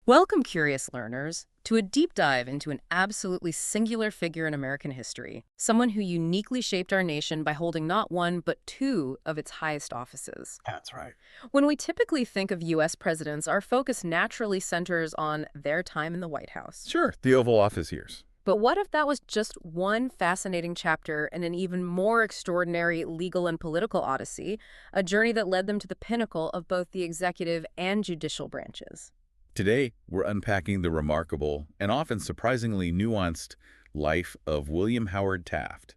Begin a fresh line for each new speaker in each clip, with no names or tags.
Welcome, curious learners, to a deep dive into an absolutely singular figure in American history, someone who uniquely shaped our nation by holding not one, but two of its highest offices.
That's right.
When we typically think of U.S. presidents, our focus naturally centers on their time in the White House.
Sure, the Oval Office years.
But what if that was just one fascinating chapter in an even more extraordinary legal and political odyssey, a journey that led them to the pinnacle of both the executive and judicial branches?
Today, we're unpacking the remarkable and often surprisingly nuanced life of William Howard Taft,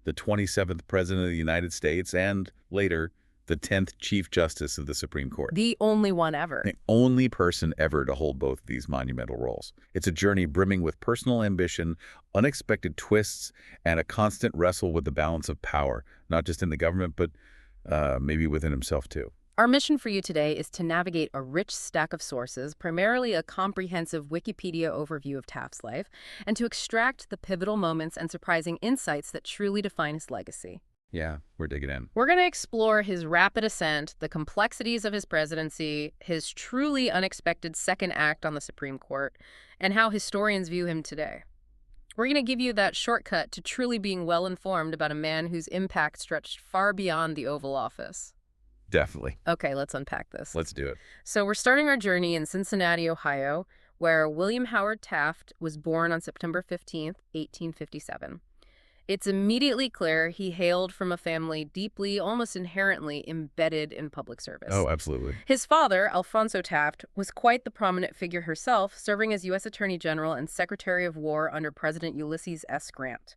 the 27th President of the United States and, later, the 10th Chief Justice of the Supreme Court.
The only one ever.
The only person ever to hold both of these monumental roles. It's a journey brimming with personal ambition, unexpected twists, and a constant wrestle with the balance of power, not just in the government, but maybe within himself, too.
Our mission for you today is to navigate a rich stack of sources, primarily a comprehensive Wikipedia overview of Taft's life, and to extract the pivotal moments and surprising insights that truly define his legacy.
Yeah, we're digging in.
We're going to explore his rapid ascent, the complexities of his presidency, his truly unexpected second act on the Supreme Court, and how historians view him today. We're going to give you that shortcut to truly being well-informed about a man whose impact stretched far beyond the Oval Office.
Definitely.
Okay, let's unpack this.
Let's do it.
So we're starting our journey in Cincinnati, Ohio, where William Howard Taft was born on September 15th, 1857. It's immediately clear he hailed from a family deeply, almost inherently embedded in public service.
Oh, absolutely.
His father, Alphonso Taft, was quite the prominent figure herself, serving as U.S. Attorney General and Secretary of War under President Ulysses S. Grant.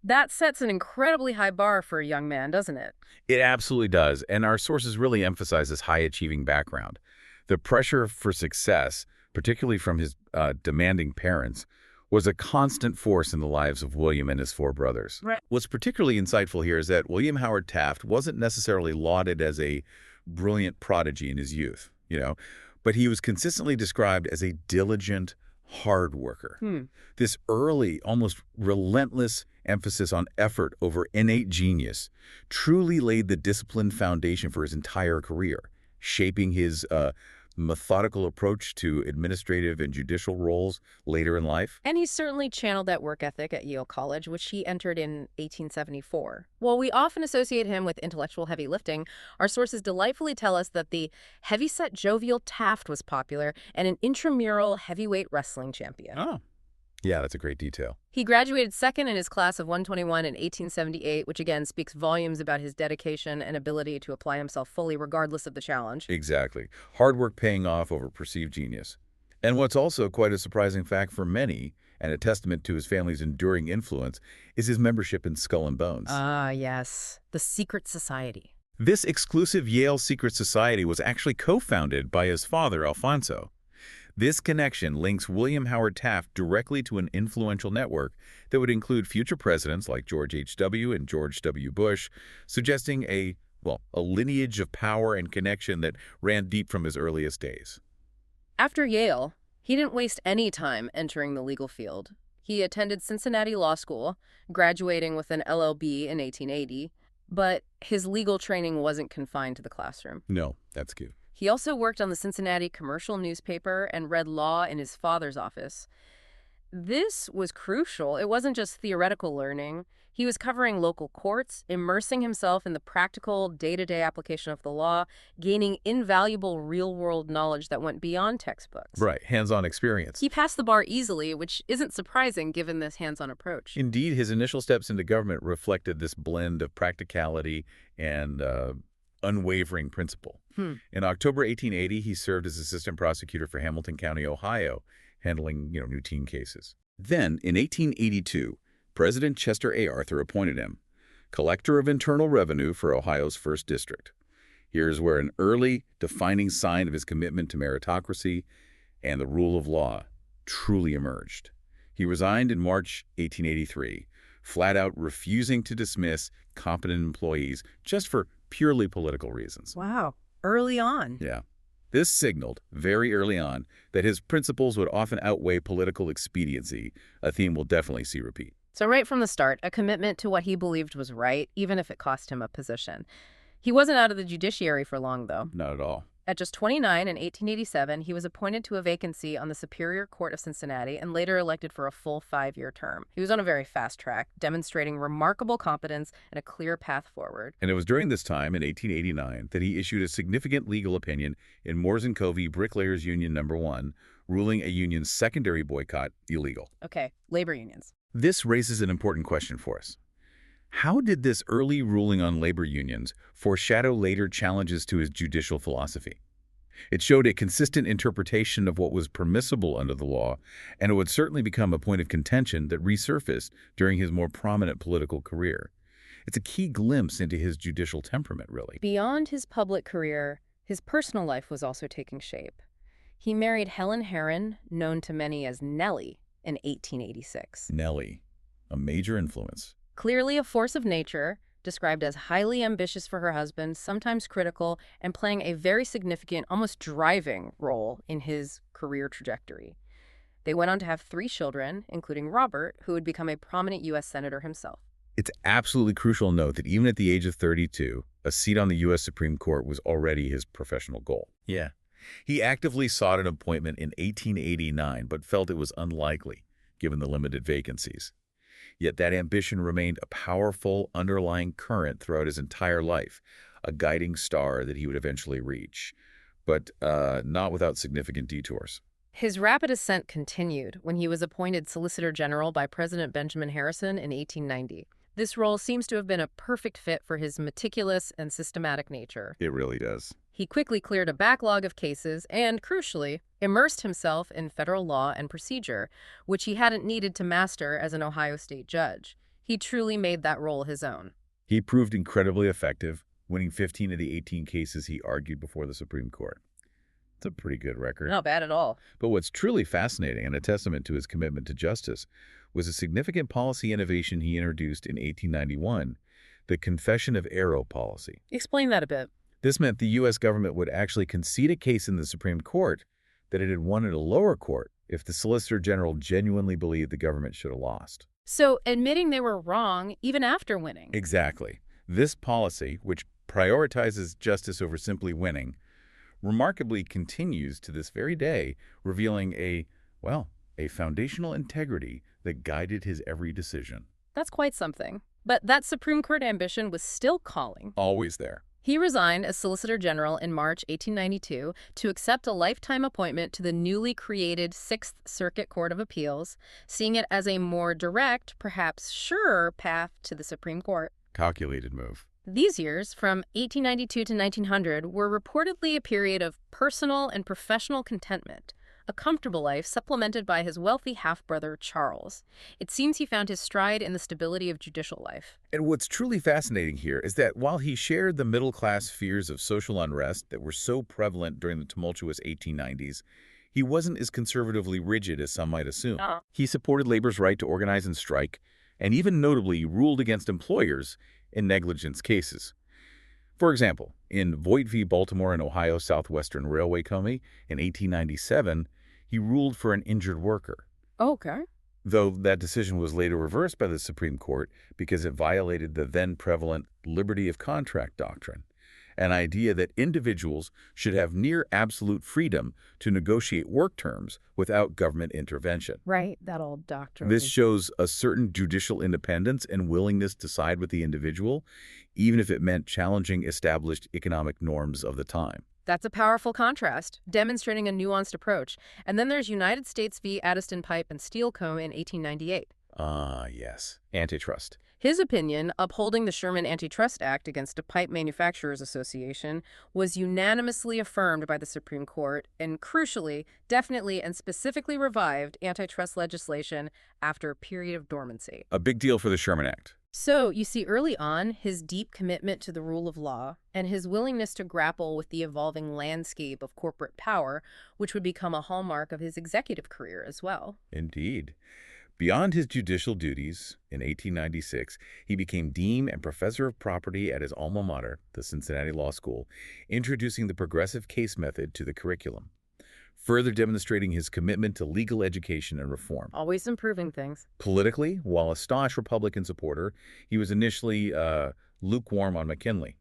That sets an incredibly high bar for a young man, doesn't it?
It absolutely does, and our sources really emphasize his high-achieving background. The pressure for success, particularly from his demanding parents, was a constant force in the lives of William and his four brothers.
Right.
What's particularly insightful here is that William Howard Taft wasn't necessarily lauded as a brilliant prodigy in his youth, but he was consistently described as a diligent, hard worker. This early, almost relentless emphasis on effort over innate genius truly laid the disciplined foundation for his entire career, shaping his methodical approach to administrative and judicial roles later in life.
And he certainly channeled that work ethic at Yale College, which he entered in 1874. While we often associate him with intellectual heavy lifting, our sources delightfully tell us that the heavyset jovial Taft was popular and an intramural heavyweight wrestling champion.
Oh, yeah, that's a great detail.
He graduated second in his class of 121 in 1878, which again speaks volumes about his dedication and ability to apply himself fully regardless of the challenge.
Exactly. Hard work paying off over perceived genius. And what's also quite a surprising fact for many, and a testament to his family's enduring influence, is his membership in Skull and Bones.
Ah, yes. The secret society.
This exclusive Yale secret society was actually co-founded by his father, Alphonso. This connection links William Howard Taft directly to an influential network that would include future presidents like George H.W. and George W. Bush, suggesting a lineage of power and connection that ran deep from his earliest days.
After Yale, he didn't waste any time entering the legal field. He attended Cincinnati Law School, graduating with an LLB in 1880, but his legal training wasn't confined to the classroom.
No, that's cute.
He also worked on the Cincinnati commercial newspaper and read law in his father's office. This was crucial. It wasn't just theoretical learning. He was covering local courts, immersing himself in the practical, day-to-day application of the law, gaining invaluable real-world knowledge that went beyond textbooks.
Right, hands-on experience.
He passed the bar easily, which isn't surprising given this hands-on approach.
Indeed, his initial steps into government reflected this blend of practicality and unwavering principle. In October 1880, he served as assistant prosecutor for Hamilton County, Ohio, handling routine cases. Then, in 1882, President Chester A. Arthur appointed him Collector of Internal Revenue for Ohio's 1st District. Here's where an early, defining sign of his commitment to meritocracy and the rule of law truly emerged. He resigned in March 1883, flat out refusing to dismiss competent employees just for purely political reasons.
Wow. Early on.
Yeah. This signaled, very early on, that his principles would often outweigh political expediency, a theme we'll definitely see repeat.
So right from the start, a commitment to what he believed was right, even if it cost him a position. He wasn't out of the judiciary for long, though.
Not at all.
At just 29 in 1887, he was appointed to a vacancy on the Superior Court of Cincinnati and later elected for a full 5-year term. He was on a very fast track, demonstrating remarkable competence and a clear path forward.
And it was during this time, in 1889, that he issued a significant legal opinion in Moores & Covey Bricklayers Union No. 1, ruling a union's secondary boycott illegal.
Okay, labor unions.
This raises an important question for us. How did this early ruling on labor unions foreshadow later challenges to his judicial philosophy? It showed a consistent interpretation of what was permissible under the law, and it would certainly become a point of contention that resurfaced during his more prominent political career. It's a key glimpse into his judicial temperament, really.
Beyond his public career, his personal life was also taking shape. He married Helen Herron, known to many as Nellie, in 1886.
Nellie, a major influence.
Clearly a force of nature, described as highly ambitious for her husband, sometimes critical, and playing a very significant, almost driving role in his career trajectory. They went on to have 3 children, including Robert, who would become a prominent U.S. Senator himself.
It's absolutely crucial to note that even at the age of 32, a seat on the U.S. Supreme Court was already his professional goal. Yeah. He actively sought an appointment in 1889, but felt it was unlikely, given the limited vacancies. Yet that ambition remained a powerful underlying current throughout his entire life, a guiding star that he would eventually reach, but not without significant detours.
His rapid ascent continued when he was appointed Solicitor General by President Benjamin Harrison in 1890. This role seems to have been a perfect fit for his meticulous and systematic nature.
It really does.
He quickly cleared a backlog of cases and, crucially, immersed himself in federal law and procedure, which he hadn't needed to master as an Ohio state judge. He truly made that role his own.
He proved incredibly effective, winning 15 of the 18 cases he argued before the Supreme Court. It's a pretty good record.
Not bad at all.
But what's truly fascinating and a testament to his commitment to justice was a significant policy innovation he introduced in 1891, the confession of error policy.
Explain that a bit.
This meant the U.S. government would actually concede a case in the Supreme Court that it had won at a lower court if the Solicitor General genuinely believed the government should have lost.
So admitting they were wrong even after winning.
Exactly. This policy, which prioritizes justice over simply winning, remarkably continues to this very day, revealing a foundational integrity that guided his every decision.
That's quite something. But that Supreme Court ambition was still calling.
Always there.
He resigned as Solicitor General in March 1892 to accept a lifetime appointment to the newly created Sixth Circuit Court of Appeals, seeing it as a more direct, perhaps surer path to the Supreme Court.
Calculated move.
These years, from 1892 to 1900, were reportedly a period of personal and professional contentment, a comfortable life supplemented by his wealthy half-brother, Charles. It seems he found his stride in the stability of judicial life.
And what's truly fascinating here is that while he shared the middle-class fears of social unrest that were so prevalent during the tumultuous 1890s, he wasn't as conservatively rigid as some might assume. He supported labor's right to organize and strike, and even notably ruled against employers in negligence cases. For example, in Voight v. Baltimore and Ohio Southwestern Railway Company in 1897, he ruled for an injured worker.
Okay.
Though that decision was later reversed by the Supreme Court because it violated the then prevalent liberty of contract doctrine, an idea that individuals should have near absolute freedom to negotiate work terms without government intervention.
Right, that old doctrine.
This shows a certain judicial independence and willingness to side with the individual, even if it meant challenging established economic norms of the time.
That's a powerful contrast, demonstrating a nuanced approach. And then there's United States v. Addiston Pipe and Steel Co. in 1898.
Ah, yes. Antitrust.
His opinion, upholding the Sherman Antitrust Act against the Pipe Manufacturers Association, was unanimously affirmed by the Supreme Court and, crucially, definitely and specifically revived antitrust legislation after a period of dormancy.
A big deal for the Sherman Act.
So, you see early on his deep commitment to the rule of law and his willingness to grapple with the evolving landscape of corporate power, which would become a hallmark of his executive career as well.
Indeed. Beyond his judicial duties, in 1896, he became dean and professor of property at his alma mater, the Cincinnati Law School, introducing the progressive case method to the curriculum, further demonstrating his commitment to legal education and reform.
Always improving things.
Politically, while a staunch Republican supporter, he was initially lukewarm on McKinley.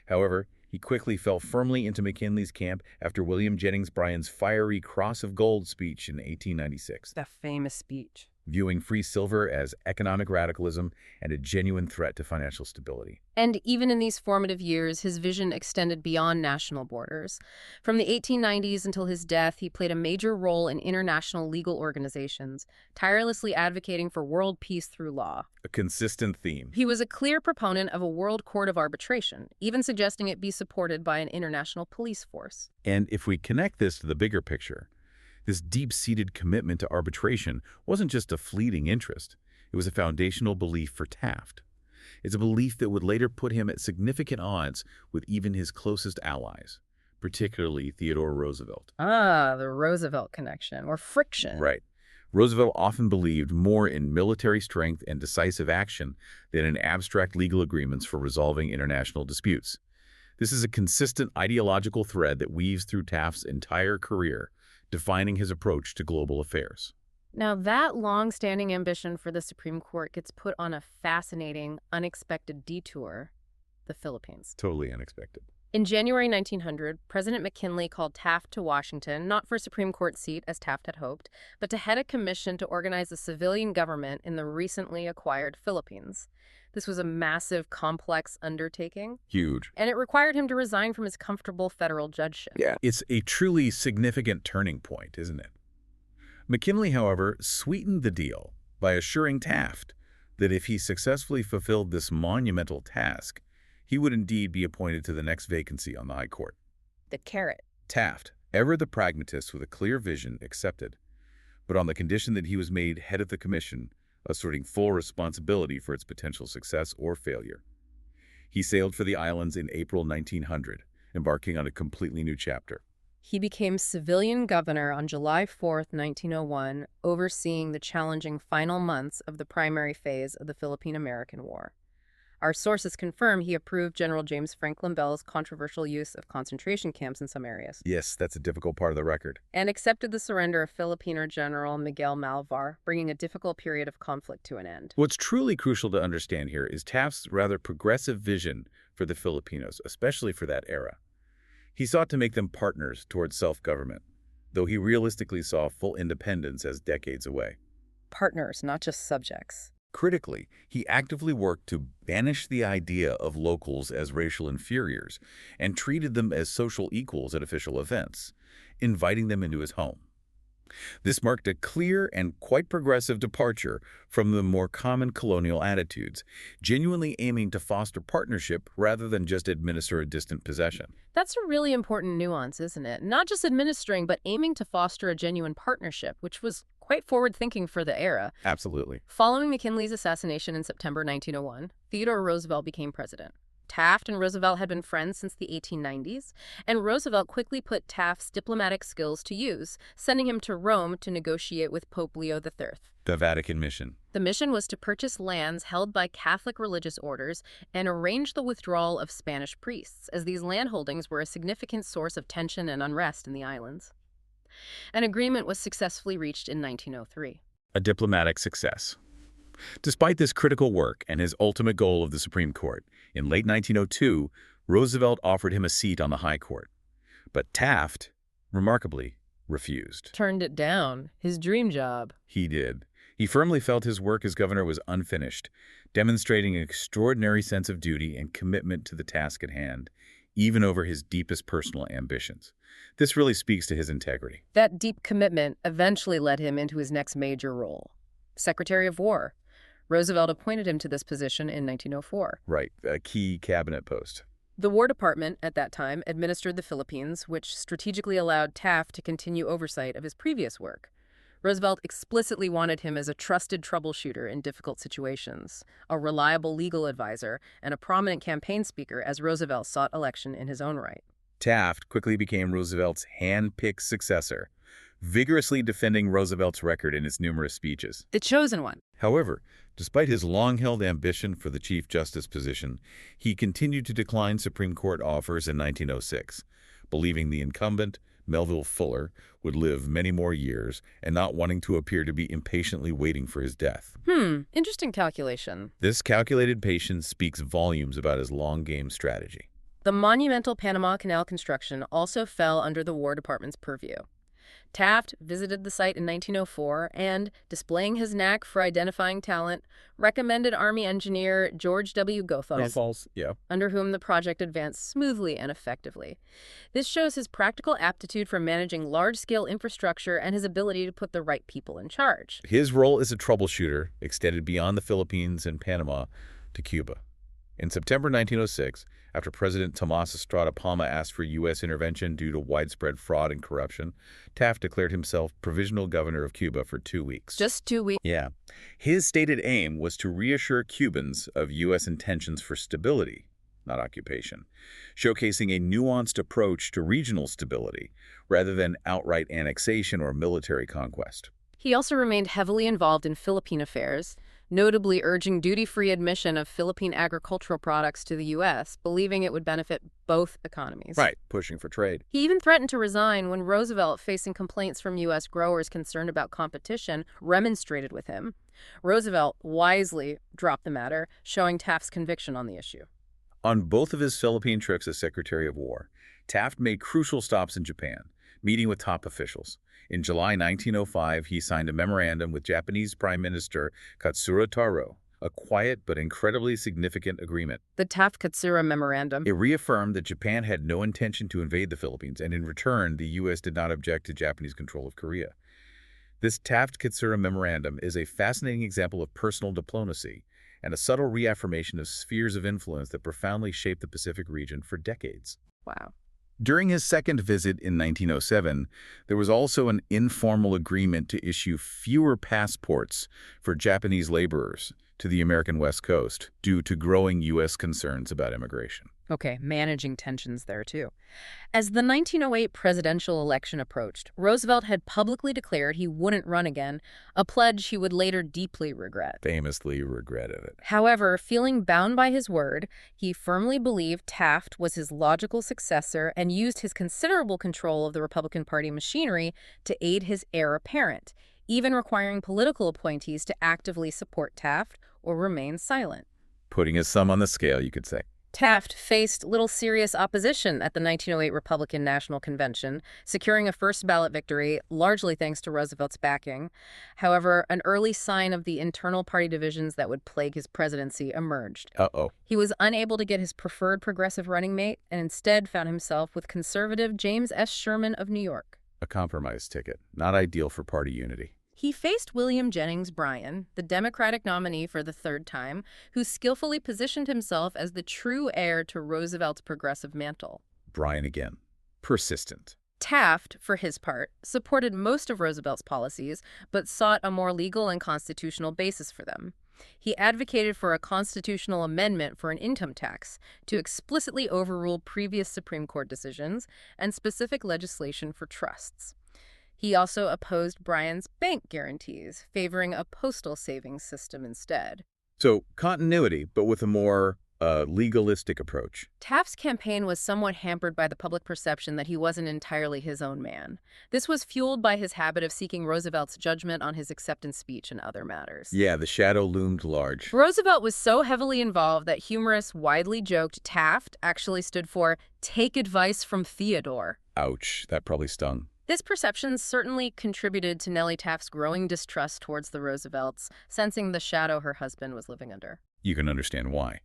However, He quickly fell firmly into McKinley's camp after William Jennings Bryan's fiery Cross of Gold speech in 1896,
The famous speech.
viewing free silver as economic radicalism and a genuine threat to financial stability.
And even in these formative years, his vision extended beyond national borders. From the 1890s until his death, he played a major role in international legal organizations, tirelessly advocating for world peace through law.
A consistent theme.
He was a clear proponent of a world court of arbitration, even suggesting it be supported by an international police force.
And if we connect this to the bigger picture, this deep-seated commitment to arbitration wasn't just a fleeting interest. It was a foundational belief for Taft. It's a belief that would later put him at significant odds with even his closest allies, particularly Theodore Roosevelt.
Ah, the Roosevelt connection, or friction.
Right. Roosevelt often believed more in military strength and decisive action than in abstract legal agreements for resolving international disputes. This is a consistent ideological thread that weaves through Taft's entire career, defining his approach to global affairs.
Now, that long-standing ambition for the Supreme Court gets put on a fascinating, unexpected detour: the Philippines.
Totally unexpected.
In January 1900, President McKinley called Taft to Washington, not for a Supreme Court seat, as Taft had hoped, but to head a commission to organize a civilian government in the recently acquired Philippines. This was a massive, complex undertaking.
Huge.
And it required him to resign from his comfortable federal judgeship.
Yeah. It's a truly significant turning point, isn't it? McKinley, however, sweetened the deal by assuring Taft that if he successfully fulfilled this monumental task, he would indeed be appointed to the next vacancy on the High Court.
The carrot.
Taft, ever the pragmatist with a clear vision, accepted, but on the condition that he was made head of the commission, asserting full responsibility for its potential success or failure. He sailed for the islands in April 1900, embarking on a completely new chapter.
He became civilian governor on July 4, 1901, overseeing the challenging final months of the primary phase of the Philippine-American War. Our sources confirm he approved General James Franklin Bell's controversial use of concentration camps in some areas,
Yes, that's a difficult part of the record.
and accepted the surrender of Filipino General Miguel Malvar, bringing a difficult period of conflict to an end.
What's truly crucial to understand here is Taft's rather progressive vision for the Filipinos, especially for that era. He sought to make them partners towards self-government, though he realistically saw full independence as decades away.
Partners, not just subjects.
Critically, he actively worked to banish the idea of locals as racial inferiors and treated them as social equals at official events, inviting them into his home. This marked a clear and quite progressive departure from the more common colonial attitudes, genuinely aiming to foster partnership rather than just administer a distant possession.
That's a really important nuance, isn't it? Not just administering, but aiming to foster a genuine partnership, which was quite forward-thinking for the era.
Absolutely.
Following McKinley's assassination in September 1901, Theodore Roosevelt became president. Taft and Roosevelt had been friends since the 1890s, and Roosevelt quickly put Taft's diplomatic skills to use, sending him to Rome to negotiate with Pope Leo III.
The Vatican mission.
The mission was to purchase lands held by Catholic religious orders and arrange the withdrawal of Spanish priests, as these landholdings were a significant source of tension and unrest in the islands. An agreement was successfully reached in 1903.
A diplomatic success. Despite this critical work and his ultimate goal of the Supreme Court, in late 1902, Roosevelt offered him a seat on the High Court. But Taft, remarkably, refused.
Turned it down. His dream job.
He did. He firmly felt his work as governor was unfinished, demonstrating an extraordinary sense of duty and commitment to the task at hand, even over his deepest personal ambitions. This really speaks to his integrity.
That deep commitment eventually led him into his next major role, Secretary of War. Roosevelt appointed him to this position in 1904.
Right, a key cabinet post.
The War Department, at that time, administered the Philippines, which strategically allowed Taft to continue oversight of his previous work. Roosevelt explicitly wanted him as a trusted troubleshooter in difficult situations, a reliable legal advisor, and a prominent campaign speaker as Roosevelt sought election in his own right.
Taft quickly became Roosevelt's hand-picked successor, vigorously defending Roosevelt's record in his numerous speeches.
The chosen one.
However, despite his long-held ambition for the Chief Justice position, he continued to decline Supreme Court offers in 1906, believing the incumbent, Melville Fuller, would live many more years and not wanting to appear to be impatiently waiting for his death.
Interesting calculation.
This calculated patience speaks volumes about his long-game strategy.
The monumental Panama Canal construction also fell under the War Department's purview. Taft visited the site in 1904 and, displaying his knack for identifying talent, recommended Army engineer George W. Goethals,
Yeah.
under whom the project advanced smoothly and effectively. This shows his practical aptitude for managing large-scale infrastructure and his ability to put the right people in charge.
His role as a troubleshooter extended beyond the Philippines and Panama to Cuba. In September 1906, after President Tomas Estrada Palma asked for U.S. intervention due to widespread fraud and corruption, Taft declared himself provisional governor of Cuba for 2 weeks.
Just 2 weeks.
Yeah. His stated aim was to reassure Cubans of U.S. intentions for stability, not occupation, showcasing a nuanced approach to regional stability rather than outright annexation or military conquest.
He also remained heavily involved in Philippine affairs, notably urging duty-free admission of Philippine agricultural products to the U.S., believing it would benefit both economies.
Right, pushing for trade.
He even threatened to resign when Roosevelt, facing complaints from U.S. growers concerned about competition, remonstrated with him. Roosevelt wisely dropped the matter, showing Taft's conviction on the issue.
On both of his Philippine trips as Secretary of War, Taft made crucial stops in Japan, meeting with top officials. In July 1905, he signed a memorandum with Japanese Prime Minister Katsura Taro, a quiet but incredibly significant agreement.
The Taft-Katsura Memorandum.
It reaffirmed that Japan had no intention to invade the Philippines, and in return, the U.S. did not object to Japanese control of Korea. This Taft-Katsura Memorandum is a fascinating example of personal diplomacy and a subtle reaffirmation of spheres of influence that profoundly shaped the Pacific region for decades.
Wow.
During his second visit in 1907, there was also an informal agreement to issue fewer passports for Japanese laborers to the American West Coast due to growing U.S. concerns about immigration.
Okay, managing tensions there, too. As the 1908 presidential election approached, Roosevelt had publicly declared he wouldn't run again, a pledge he would later deeply regret.
Famously regretted it.
However, feeling bound by his word, he firmly believed Taft was his logical successor and used his considerable control of the Republican Party machinery to aid his heir apparent, even requiring political appointees to actively support Taft or remain silent.
Putting his thumb on the scale, you could say.
Taft faced little serious opposition at the 1908 Republican National Convention, securing a first-ballot victory, largely thanks to Roosevelt's backing. However, an early sign of the internal party divisions that would plague his presidency emerged.
Uh-oh.
He was unable to get his preferred progressive running mate and instead found himself with conservative James S. Sherman of New York.
A compromise ticket, not ideal for party unity.
He faced William Jennings Bryan, the Democratic nominee for the third time, who skillfully positioned himself as the true heir to Roosevelt's progressive mantle.
Bryan again. Persistent.
Taft, for his part, supported most of Roosevelt's policies, but sought a more legal and constitutional basis for them. He advocated for a constitutional amendment for an income tax to explicitly overrule previous Supreme Court decisions and specific legislation for trusts. He also opposed Bryan's bank guarantees, favoring a postal savings system instead.
So, continuity, but with a more legalistic approach.
Taft's campaign was somewhat hampered by the public perception that he wasn't entirely his own man. This was fueled by his habit of seeking Roosevelt's judgment on his acceptance speech and other matters.
Yeah, the shadow loomed large.
Roosevelt was so heavily involved that humorists widely joked Taft actually stood for "take advice from Theodore."
Ouch, that probably stung.
This perception certainly contributed to Nellie Taft's growing distrust towards the Roosevelts, sensing the shadow her husband was living under.
You can understand why.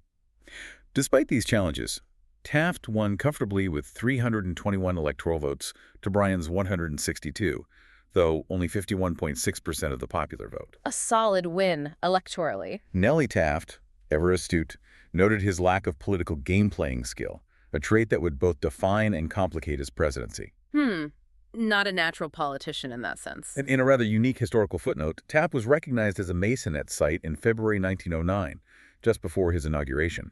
Despite these challenges, Taft won comfortably with 321 electoral votes to Bryan's 162, though only 51.6% of the popular vote.
A solid win, electorally.
Nellie Taft, ever astute, noted his lack of political game-playing skill, a trait that would both define and complicate his presidency.
Not a natural politician in that sense.
And in a rather unique historical footnote, Taft was recognized as a Mason at site in February 1909, just before his inauguration.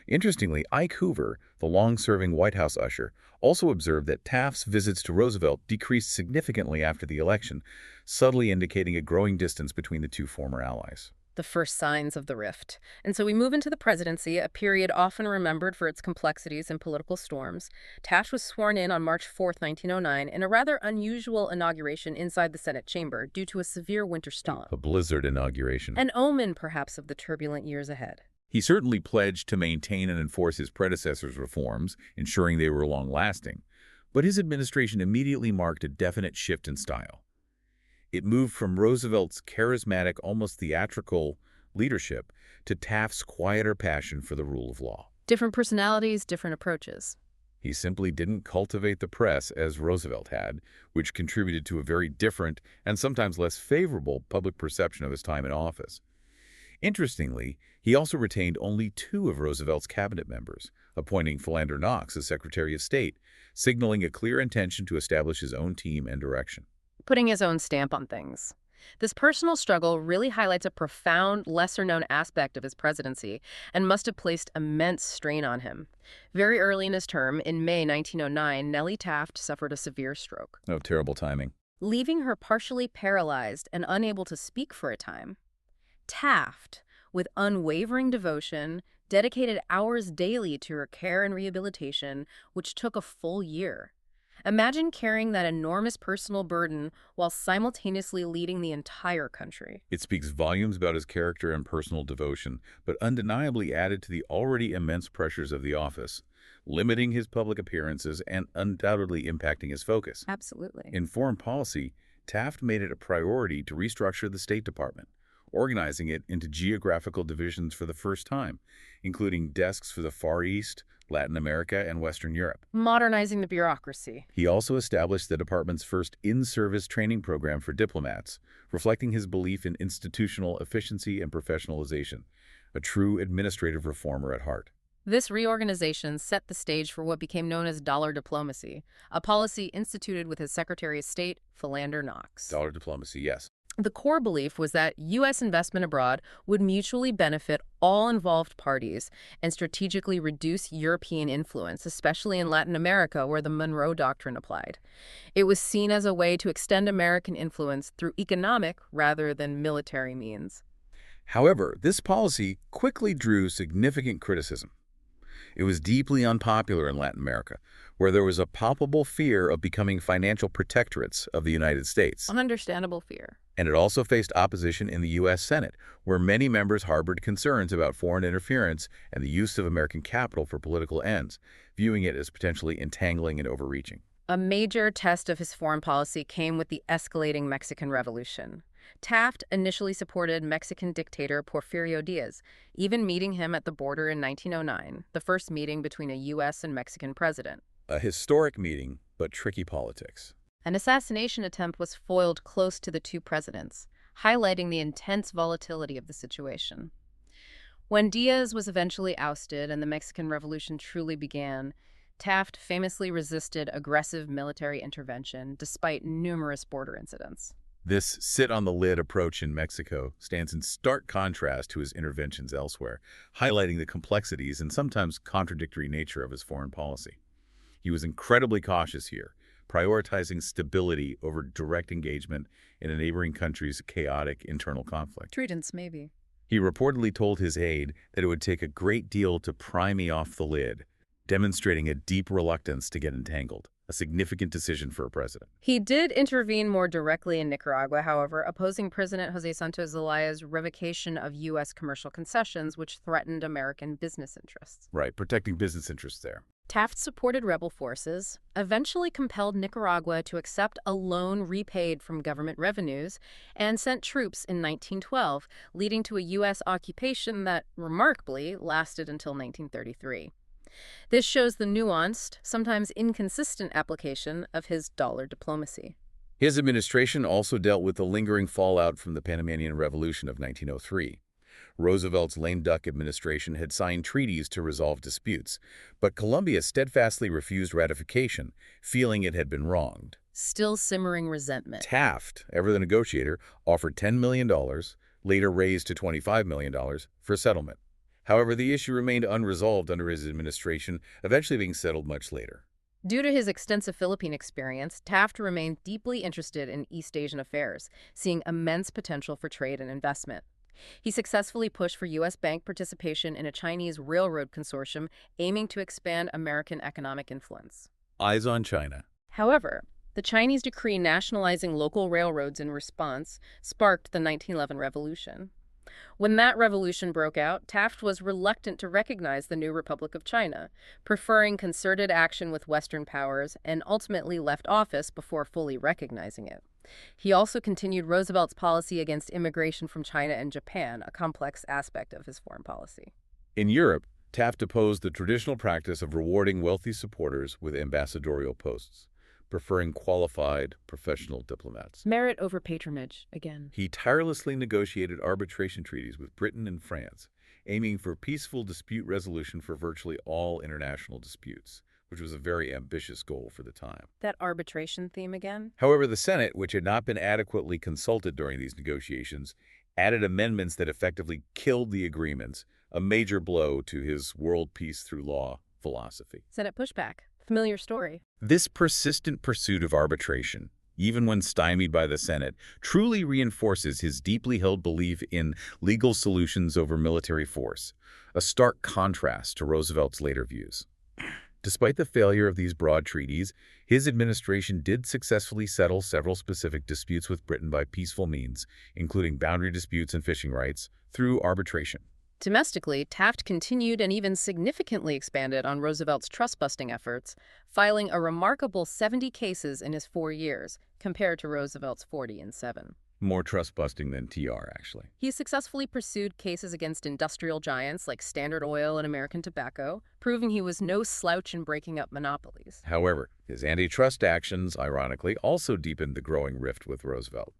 Interestingly, Ike Hoover, the long-serving White House usher, also observed that Taft's visits to Roosevelt decreased significantly after the election, subtly indicating a growing distance between the two former allies.
The first signs of the rift. And so we move into the presidency, a period often remembered for its complexities and political storms. Taft was sworn in on March 4, 1909, in a rather unusual inauguration inside the Senate chamber due to a severe winter storm.
A blizzard inauguration.
An omen, perhaps, of the turbulent years ahead.
He certainly pledged to maintain and enforce his predecessor's reforms, ensuring they were long-lasting, but his administration immediately marked a definite shift in style. It moved from Roosevelt's charismatic, almost theatrical leadership to Taft's quieter passion for the rule of law.
Different personalities, different approaches.
He simply didn't cultivate the press as Roosevelt had, which contributed to a very different and sometimes less favorable public perception of his time in office. Interestingly, he also retained only 2 of Roosevelt's cabinet members, appointing Philander Knox as Secretary of State, signaling a clear intention to establish his own team and direction.
Putting his own stamp on things. This personal struggle really highlights a profound, lesser-known aspect of his presidency and must have placed immense strain on him. Very early in his term, in May 1909, Nellie Taft suffered a severe stroke,
Oh, terrible timing.
leaving her partially paralyzed and unable to speak for a time. Taft, with unwavering devotion, dedicated hours daily to her care and rehabilitation, which took a full year. Imagine carrying that enormous personal burden while simultaneously leading the entire country.
It speaks volumes about his character and personal devotion, but undeniably added to the already immense pressures of the office, limiting his public appearances and undoubtedly impacting his focus.
Absolutely.
In foreign policy, Taft made it a priority to restructure the State Department, organizing it into geographical divisions for the first time, including desks for the Far East, Latin America, and Western Europe.
Modernizing the bureaucracy.
He also established the department's first in-service training program for diplomats, reflecting his belief in institutional efficiency and professionalization, a true administrative reformer at heart.
This reorganization set the stage for what became known as dollar diplomacy, a policy instituted with his Secretary of State, Philander Knox.
Dollar diplomacy, yes.
The core belief was that U.S. investment abroad would mutually benefit all involved parties and strategically reduce European influence, especially in Latin America, where the Monroe Doctrine applied. It was seen as a way to extend American influence through economic rather than military means.
However, this policy quickly drew significant criticism. It was deeply unpopular in Latin America, where there was a palpable fear of becoming financial protectorates of the United States.
An understandable fear.
And it also faced opposition in the U.S. Senate, where many members harbored concerns about foreign interference and the use of American capital for political ends, viewing it as potentially entangling and overreaching.
A major test of his foreign policy came with the escalating Mexican Revolution. Taft initially supported Mexican dictator Porfirio Diaz, even meeting him at the border in 1909, the first meeting between a U.S. and Mexican president.
A historic meeting, but tricky politics.
An assassination attempt was foiled close to the two presidents, highlighting the intense volatility of the situation. When Diaz was eventually ousted and the Mexican Revolution truly began, Taft famously resisted aggressive military intervention despite numerous border incidents.
This sit-on-the-lid approach in Mexico stands in stark contrast to his interventions elsewhere, highlighting the complexities and sometimes contradictory nature of his foreign policy. He was incredibly cautious here, prioritizing stability over direct engagement in a neighboring country's chaotic internal conflict.
Treatance, maybe.
He reportedly told his aide that it would take a great deal to pry me off the lid, demonstrating a deep reluctance to get entangled, a significant decision for a president.
He did intervene more directly in Nicaragua, however, opposing President José Santos Zelaya's revocation of U.S. commercial concessions, which threatened American business interests.
Right, protecting business interests there.
Taft supported rebel forces, eventually compelled Nicaragua to accept a loan repaid from government revenues, and sent troops in 1912, leading to a U.S. occupation that, remarkably, lasted until 1933. This shows the nuanced, sometimes inconsistent application of his dollar diplomacy.
His administration also dealt with the lingering fallout from the Panamanian Revolution of 1903. Roosevelt's lame duck administration had signed treaties to resolve disputes, but Colombia steadfastly refused ratification, feeling it had been wronged.
Still simmering resentment.
Taft, ever the negotiator, offered $10 million, later raised to $25 million, for settlement. However, the issue remained unresolved under his administration, eventually being settled much later.
Due to his extensive Philippine experience, Taft remained deeply interested in East Asian affairs, seeing immense potential for trade and investment. He successfully pushed for U.S. bank participation in a Chinese railroad consortium aiming to expand American economic influence.
Eyes on China.
However, the Chinese decree nationalizing local railroads in response sparked the 1911 revolution. When that revolution broke out, Taft was reluctant to recognize the new Republic of China, preferring concerted action with Western powers, and ultimately left office before fully recognizing it. He also continued Roosevelt's policy against immigration from China and Japan, a complex aspect of his foreign policy.
In Europe, Taft opposed the traditional practice of rewarding wealthy supporters with ambassadorial posts, preferring qualified professional diplomats.
Merit over patronage, again.
He tirelessly negotiated arbitration treaties with Britain and France, aiming for peaceful dispute resolution for virtually all international disputes, which was a very ambitious goal for the time.
That arbitration theme again?
However, the Senate, which had not been adequately consulted during these negotiations, added amendments that effectively killed the agreements, a major blow to his world peace through law philosophy.
Senate pushback. Familiar story.
This persistent pursuit of arbitration, even when stymied by the Senate, truly reinforces his deeply held belief in legal solutions over military force, a stark contrast to Roosevelt's later views. Despite the failure of these broad treaties, his administration did successfully settle several specific disputes with Britain by peaceful means, including boundary disputes and fishing rights, through arbitration.
Domestically, Taft continued and even significantly expanded on Roosevelt's trust-busting efforts, filing a remarkable 70 cases in his 4 years, compared to Roosevelt's 40 in 7.
More trust-busting than TR, actually.
He successfully pursued cases against industrial giants like Standard Oil and American Tobacco, proving he was no slouch in breaking up monopolies.
However, his antitrust actions, ironically, also deepened the growing rift with Roosevelt.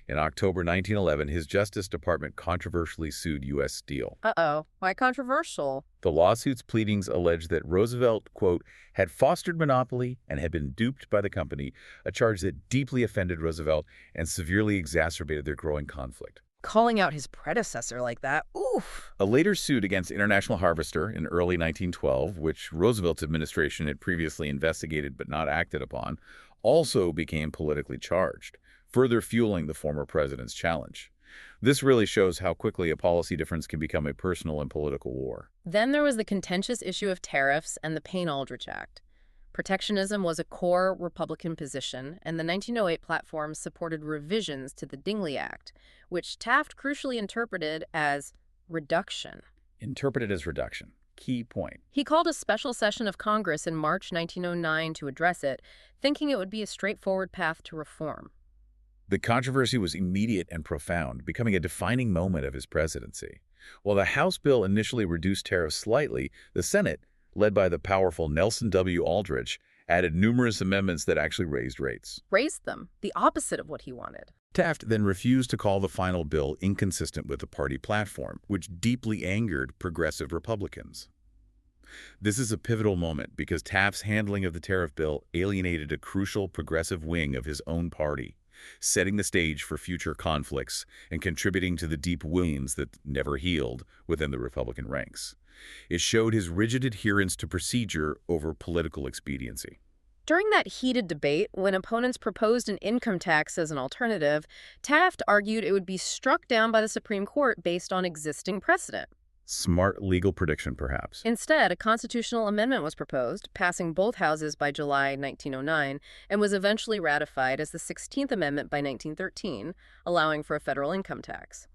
In October 1911, his Justice Department controversially sued U.S. Steel.
Uh-oh. Why controversial?
The lawsuit's pleadings alleged that Roosevelt, quote, had fostered monopoly and had been duped by the company, a charge that deeply offended Roosevelt and severely exacerbated their growing conflict.
Calling out his predecessor like that, oof.
A later suit against International Harvester in early 1912, which Roosevelt's administration had previously investigated but not acted upon, also became politically charged, further fueling the former president's challenge. This really shows how quickly a policy difference can become a personal and political war.
Then there was the contentious issue of tariffs and the Payne-Aldrich Act. Protectionism was a core Republican position, and the 1908 platform supported revisions to the Dingley Act, which Taft crucially interpreted as reduction.
Interpreted as reduction. Key point.
He called a special session of Congress in March 1909 to address it, thinking it would be a straightforward path to reform.
The controversy was immediate and profound, becoming a defining moment of his presidency. While the House bill initially reduced tariffs slightly, the Senate, led by the powerful Nelson W. Aldrich, added numerous amendments that actually raised rates.
Raised them, the opposite of what he wanted.
Taft then refused to call the final bill inconsistent with the party platform, which deeply angered progressive Republicans. This is a pivotal moment because Taft's handling of the tariff bill alienated a crucial progressive wing of his own party, setting the stage for future conflicts and contributing to the deep wounds that never healed within the Republican ranks. It showed his rigid adherence to procedure over political expediency.
During that heated debate, when opponents proposed an income tax as an alternative, Taft argued it would be struck down by the Supreme Court based on existing precedent.
Smart legal prediction, perhaps.
Instead, a constitutional amendment was proposed, passing both houses by July 1909, and was eventually ratified as the 16th Amendment by 1913, allowing for a federal income tax.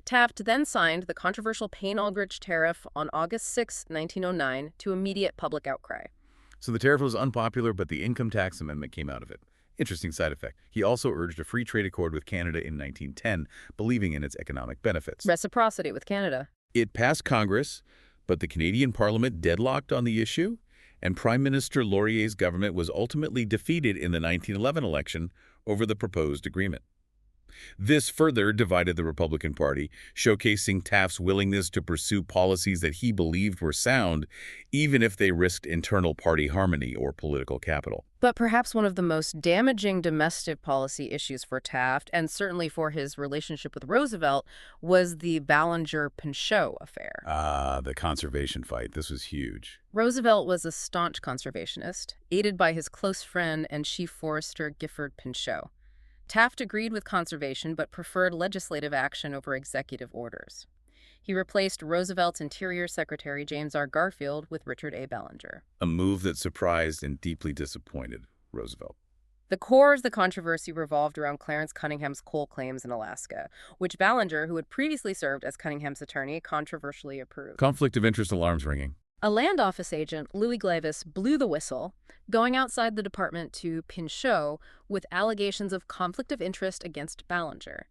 Taft then signed the controversial Payne-Aldrich Tariff on August 6, 1909, to immediate public outcry.
So the tariff was unpopular, but the income tax amendment came out of it. Interesting side effect. He also urged a free trade accord with Canada in 1910, believing in its economic benefits.
Reciprocity with Canada.
It passed Congress, but the Canadian Parliament deadlocked on the issue, and Prime Minister Laurier's government was ultimately defeated in the 1911 election over the proposed agreement. This further divided the Republican Party, showcasing Taft's willingness to pursue policies that he believed were sound, even if they risked internal party harmony or political capital.
But perhaps one of the most damaging domestic policy issues for Taft, and certainly for his relationship with Roosevelt, was the Ballinger-Pinchot affair.
The conservation fight. This was huge.
Roosevelt was a staunch conservationist, aided by his close friend and chief forester Gifford Pinchot. Taft agreed with conservation but preferred legislative action over executive orders. He replaced Roosevelt's Interior Secretary James R. Garfield with Richard A. Ballinger.
A move that surprised and deeply disappointed Roosevelt.
The core of the controversy revolved around Clarence Cunningham's coal claims in Alaska, which Ballinger, who had previously served as Cunningham's attorney, controversially approved.
Conflict of interest alarms ringing.
A land office agent, Louis Glavis, blew the whistle, going outside the department to Pinchot with allegations of conflict of interest against Ballinger.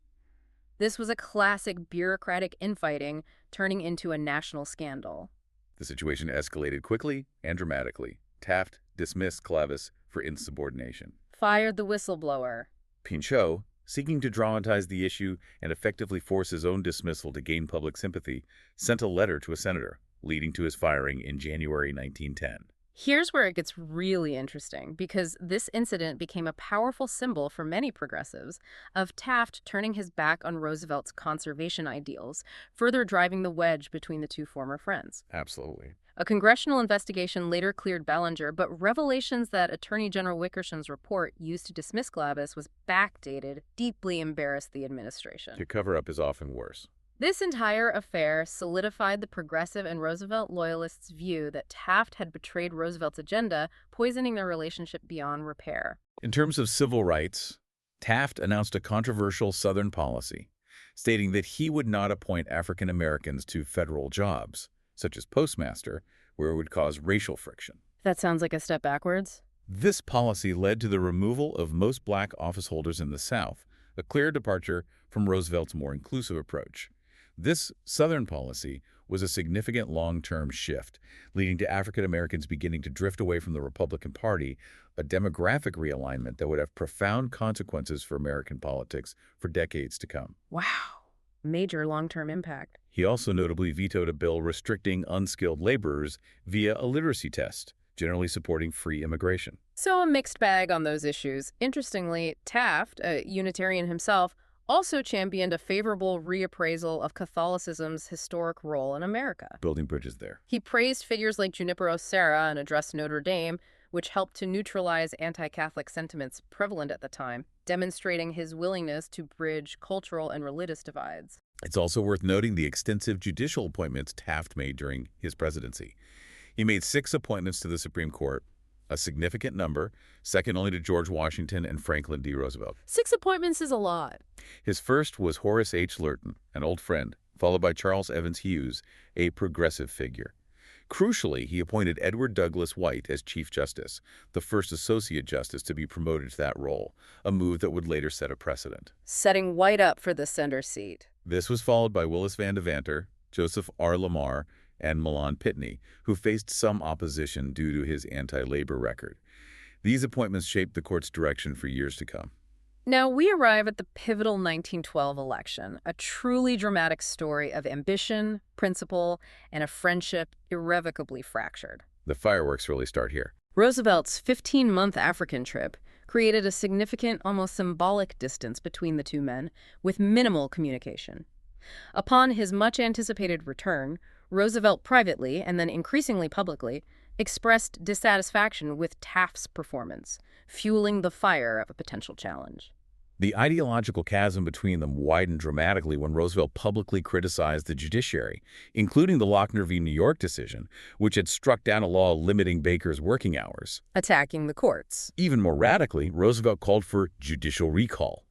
This was a classic bureaucratic infighting turning into a national scandal.
The situation escalated quickly and dramatically. Taft dismissed Glavis for insubordination.
Fired the whistleblower.
Pinchot, seeking to dramatize the issue and effectively force his own dismissal to gain public sympathy, sent a letter to a senator, leading to his firing in January 1910.
Here's where it gets really interesting, because this incident became a powerful symbol for many progressives of Taft turning his back on Roosevelt's conservation ideals, further driving the wedge between the two former friends.
Absolutely.
A congressional investigation later cleared Ballinger, but revelations that Attorney General Wickersham's report used to dismiss Glavis was backdated deeply embarrassed the administration.
To cover up is often worse.
This entire affair solidified the progressive and Roosevelt loyalists' view that Taft had betrayed Roosevelt's agenda, poisoning their relationship beyond repair.
In terms of civil rights, Taft announced a controversial Southern policy, stating that he would not appoint African Americans to federal jobs, such as postmaster, where it would cause racial friction.
That sounds like a step backwards.
This policy led to the removal of most black office holders in the South, a clear departure from Roosevelt's more inclusive approach. This Southern policy was a significant long-term shift, leading to African Americans beginning to drift away from the Republican Party, a demographic realignment that would have profound consequences for American politics for decades to come.
Wow. Major long-term impact.
He also notably vetoed a bill restricting unskilled laborers via a literacy test, generally supporting free immigration.
So a mixed bag on those issues. Interestingly, Taft, a Unitarian himself, also championed a favorable reappraisal of Catholicism's historic role in America.
Building bridges there.
He praised figures like Junipero Serra and addressed Notre Dame, which helped to neutralize anti-Catholic sentiments prevalent at the time, demonstrating his willingness to bridge cultural and religious divides.
It's also worth noting the extensive judicial appointments Taft made during his presidency. He made 6 appointments to the Supreme Court, a significant number, second only to George Washington and Franklin D. Roosevelt.
6 appointments is a lot.
His first was Horace H. Lurton, an old friend, followed by Charles Evans Hughes, a progressive figure. Crucially, he appointed Edward Douglas White as Chief Justice, the first Associate Justice to be promoted to that role, a move that would later set a precedent.
Setting White up for the center seat.
This was followed by Willis Van Devanter, Joseph R. Lamar, and Milan Pitney, who faced some opposition due to his anti-labor record. These appointments shaped the court's direction for years to come.
Now we arrive at the pivotal 1912 election, a truly dramatic story of ambition, principle, and a friendship irrevocably fractured.
The fireworks really start here.
Roosevelt's 15-month African trip created a significant, almost symbolic distance between the two men, with minimal communication. Upon his much-anticipated return, Roosevelt privately, and then increasingly publicly, expressed dissatisfaction with Taft's performance, fueling the fire of a potential challenge.
The ideological chasm between them widened dramatically when Roosevelt publicly criticized the judiciary, including the Lochner v. New York decision, which had struck down a law limiting Baker's working hours.
Attacking the courts.
Even more radically, Roosevelt called for judicial recall,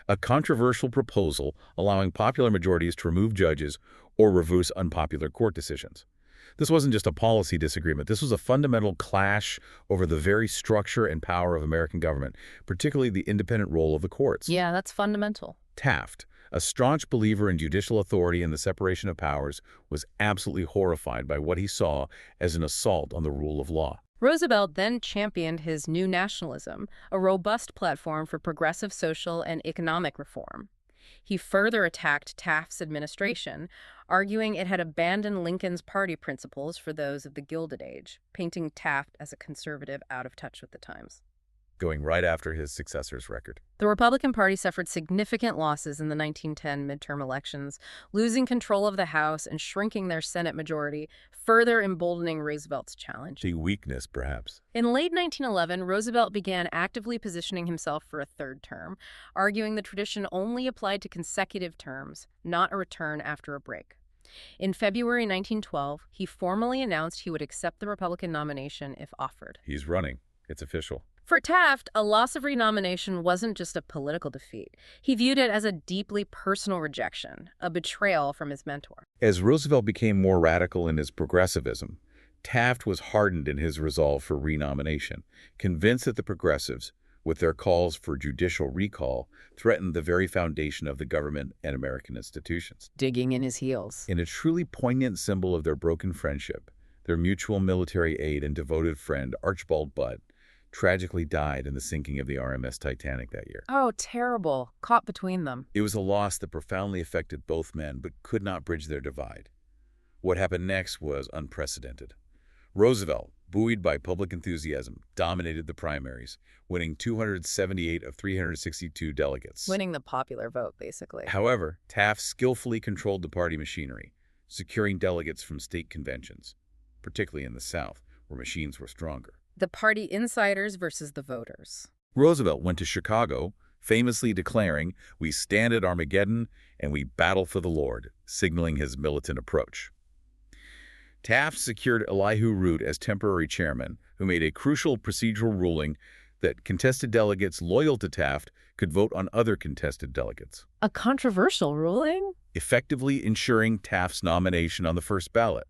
a controversial proposal allowing popular majorities to remove judges or reverse unpopular court decisions. This wasn't just a policy disagreement. This was a fundamental clash over the very structure and power of American government, particularly the independent role of the courts.
Yeah, that's fundamental.
Taft, a staunch believer in judicial authority and the separation of powers, was absolutely horrified by what he saw as an assault on the rule of law.
Roosevelt then championed his new nationalism, a robust platform for progressive social and economic reform. He further attacked Taft's administration, arguing it had abandoned Lincoln's party principles for those of the Gilded Age, painting Taft as a conservative out of touch with the times.
Going right after his successor's record.
The Republican Party suffered significant losses in the 1910 midterm elections, losing control of the House and shrinking their Senate majority, further emboldening Roosevelt's challenge.
A weakness, perhaps.
In late 1911, Roosevelt began actively positioning himself for a third term, arguing the tradition only applied to consecutive terms, not a return after a break. In February 1912, he formally announced he would accept the Republican nomination if offered.
He's running. It's official.
For Taft, a loss of renomination wasn't just a political defeat. He viewed it as a deeply personal rejection, a betrayal from his mentor.
As Roosevelt became more radical in his progressivism, Taft was hardened in his resolve for renomination, convinced that the progressives, with their calls for judicial recall, threatened the very foundation of the government and American institutions.
Digging in his heels.
In a truly poignant symbol of their broken friendship, their mutual military aide and devoted friend, Archibald Butt, tragically died in the sinking of the RMS Titanic that year.
Oh, terrible. Caught between them.
It was a loss that profoundly affected both men, but could not bridge their divide. What happened next was unprecedented. Roosevelt, buoyed by public enthusiasm, dominated the primaries, winning 278 of 362 delegates.
Winning the popular vote, basically.
However, Taft skillfully controlled the party machinery, securing delegates from state conventions, particularly in the South, where machines were stronger.
The party insiders versus the voters.
Roosevelt went to Chicago, famously declaring, "We stand at Armageddon and we battle for the Lord," signaling his militant approach. Taft secured Elihu Root as temporary chairman, who made a crucial procedural ruling that contested delegates loyal to Taft could vote on other contested delegates,
A controversial ruling?
effectively ensuring Taft's nomination on the first ballot.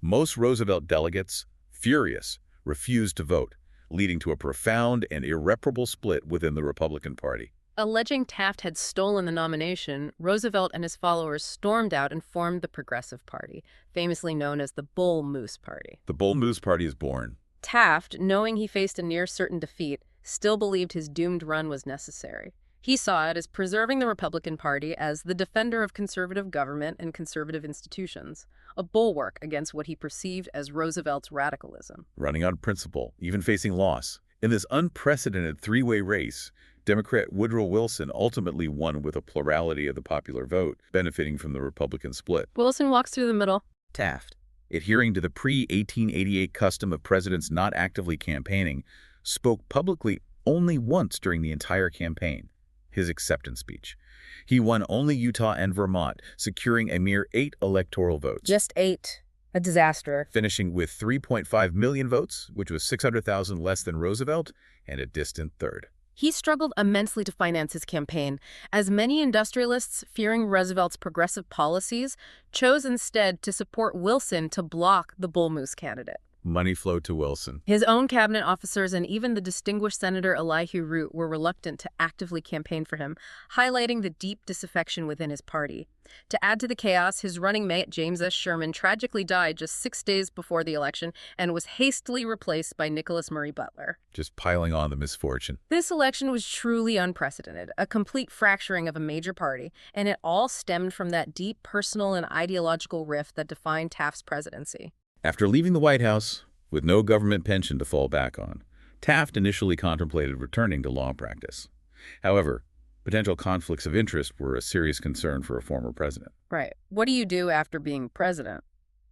Most Roosevelt delegates, furious, refused to vote, leading to a profound and irreparable split within the Republican Party.
Alleging Taft had stolen the nomination, Roosevelt and his followers stormed out and formed the Progressive Party, famously known as the Bull Moose Party.
The Bull Moose Party is born.
Taft, knowing he faced a near-certain defeat, still believed his doomed run was necessary. He saw it as preserving the Republican Party as the defender of conservative government and conservative institutions, a bulwark against what he perceived as Roosevelt's radicalism.
Running on principle, even facing loss. In this unprecedented three-way race, Democrat Woodrow Wilson ultimately won with a plurality of the popular vote, benefiting from the Republican split.
Wilson walks through the middle.
Taft, adhering to the pre-1888 custom of presidents not actively campaigning, spoke publicly only once during the entire campaign, his acceptance speech. He won only Utah and Vermont, securing a mere 8 electoral votes.
Just 8. A disaster.
Finishing with 3.5 million votes, which was 600,000 less than Roosevelt, and a distant third.
He struggled immensely to finance his campaign, as many industrialists, fearing Roosevelt's progressive policies, chose instead to support Wilson to block the Bull Moose candidate.
Money flowed to Wilson.
His own cabinet officers and even the distinguished Senator Elihu Root were reluctant to actively campaign for him, highlighting the deep disaffection within his party. To add to the chaos, his running mate, James S. Sherman, tragically died just 6 days before the election and was hastily replaced by Nicholas Murray Butler.
Just piling on the misfortune.
This election was truly unprecedented, a complete fracturing of a major party, and it all stemmed from that deep personal and ideological rift that defined Taft's presidency.
After leaving the White House, with no government pension to fall back on, Taft initially contemplated returning to law practice. However, potential conflicts of interest were a serious concern for a former president.
Right. What do you do after being president?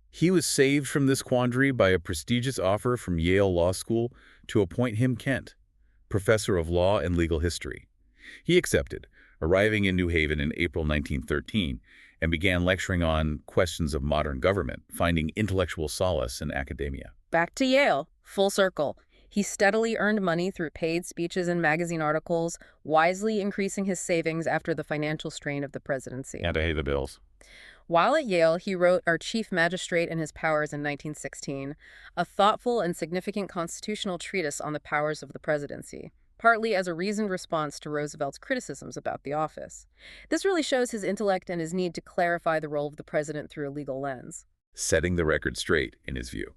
He was saved from this quandary by a prestigious offer from Yale Law School to appoint him Kent, professor of law and legal history. He accepted, arriving in New Haven in April 1913, and began lecturing on questions of modern government, finding intellectual solace in academia.
Back to Yale, full circle. He steadily earned money through paid speeches and magazine articles, wisely increasing his savings after the financial strain of the presidency.
And to pay the bills.
While at Yale, he wrote Our Chief Magistrate and His Powers in 1916, a thoughtful and significant constitutional treatise on the powers of the presidency, partly as a reasoned response to Roosevelt's criticisms about the office. This really shows his intellect and his need to clarify the role of the president through a legal lens.
Setting the record straight, in his view.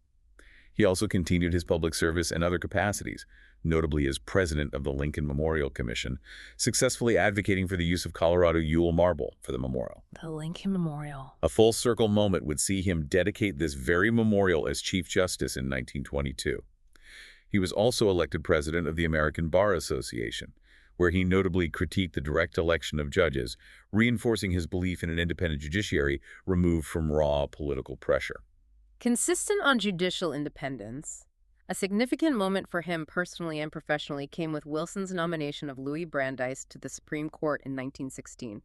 He also continued his public service in other capacities, notably as president of the Lincoln Memorial Commission, successfully advocating for the use of Colorado Yule marble for the memorial.
The Lincoln Memorial.
A full-circle moment would see him dedicate this very memorial as Chief Justice in 1922. He was also elected president of the American Bar Association, where he notably critiqued the direct election of judges, reinforcing his belief in an independent judiciary removed from raw political pressure.
Consistent on judicial independence, a significant moment for him personally and professionally came with Wilson's nomination of Louis Brandeis to the Supreme Court in 1916.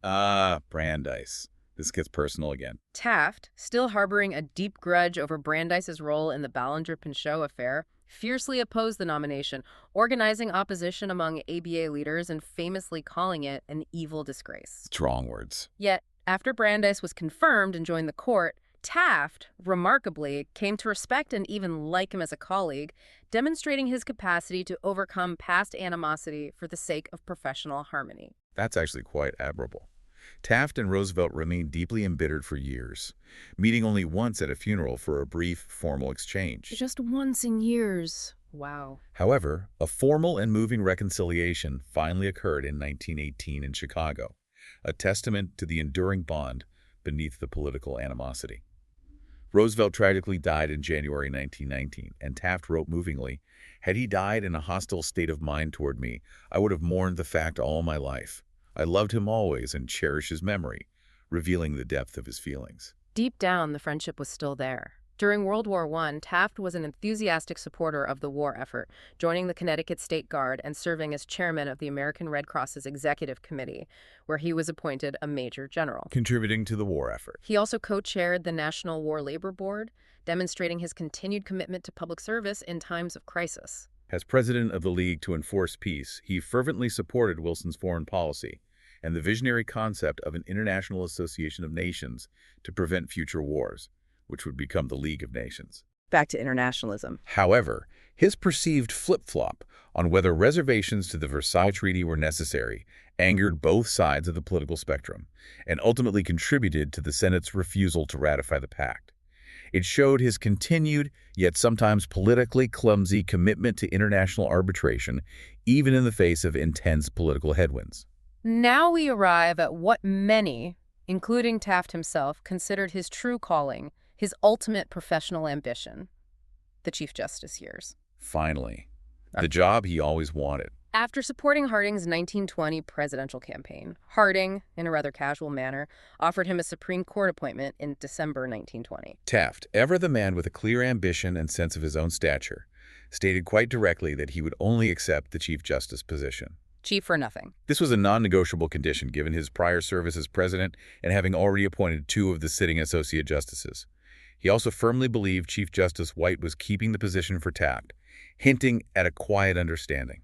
Brandeis. This gets personal again.
Taft, still harboring a deep grudge over Brandeis's role in the Ballinger-Pinchot affair, fiercely opposed the nomination, organizing opposition among ABA leaders and famously calling it an evil disgrace.
Strong words.
Yet, after Brandeis was confirmed and joined the court, Taft, remarkably, came to respect and even like him as a colleague, demonstrating his capacity to overcome past animosity for the sake of professional harmony.
That's actually quite admirable. Taft and Roosevelt remained deeply embittered for years, meeting only once at a funeral for a brief, formal exchange.
Just once in years. Wow.
However, a formal and moving reconciliation finally occurred in 1918 in Chicago, a testament to the enduring bond beneath the political animosity. Roosevelt tragically died in January 1919, and Taft wrote movingly, "Had he died in a hostile state of mind toward me, I would have mourned the fact all my life. I loved him always and cherish his memory," revealing the depth of his feelings.
Deep down, the friendship was still there. During World War I, Taft was an enthusiastic supporter of the war effort, joining the Connecticut State Guard and serving as chairman of the American Red Cross's Executive Committee, where he was appointed a major general.
Contributing to the war effort.
He also co-chaired the National War Labor Board, demonstrating his continued commitment to public service in times of crisis.
As president of the League to Enforce Peace, he fervently supported Wilson's foreign policy and the visionary concept of an international association of nations to prevent future wars, which would become the League of Nations.
Back to internationalism.
However, his perceived flip-flop on whether reservations to the Versailles Treaty were necessary angered both sides of the political spectrum and ultimately contributed to the Senate's refusal to ratify the pact. It showed his continued, yet sometimes politically clumsy commitment to international arbitration, even in the face of intense political headwinds.
Now we arrive at what many, including Taft himself, considered his true calling, his ultimate professional ambition, the Chief Justice years.
Finally, the job he always wanted.
After supporting Harding's 1920 presidential campaign, Harding, in a rather casual manner, offered him a Supreme Court appointment in December 1920.
Taft, ever the man with a clear ambition and sense of his own stature, stated quite directly that he would only accept the Chief Justice position.
Chief or nothing.
This was a non-negotiable condition given his prior service as president and having already appointed 2 of the sitting associate justices. He also firmly believed Chief Justice White was keeping the position for Taft, hinting at a quiet understanding.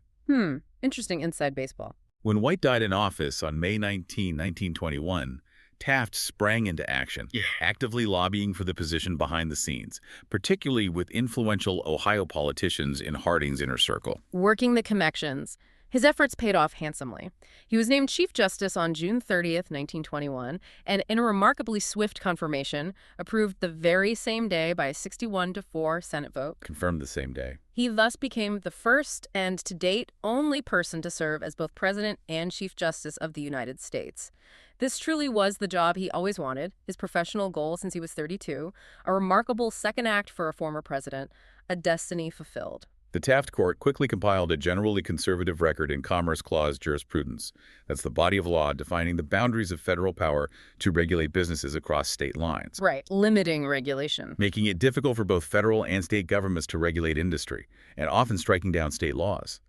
Interesting inside baseball.
When White died in office on May 19, 1921, Taft sprang into action, actively lobbying for the position behind the scenes, particularly with influential Ohio politicians in Harding's inner circle.
Working the connections. His efforts paid off handsomely. He was named Chief Justice on June 30th, 1921, and in a remarkably swift confirmation, approved the very same day by a 61-4 Senate vote.
Confirmed the same day.
He thus became the first and, to date, only person to serve as both President and Chief Justice of the United States. This truly was the job he always wanted, his professional goal since he was 32, a remarkable second act for a former president, a destiny fulfilled.
The Taft Court quickly compiled a generally conservative record in Commerce Clause jurisprudence. That's the body of law defining the boundaries of federal power to regulate businesses across state lines.
Right, limiting regulation.
Making it difficult for both federal and state governments to regulate industry, and often striking down state laws.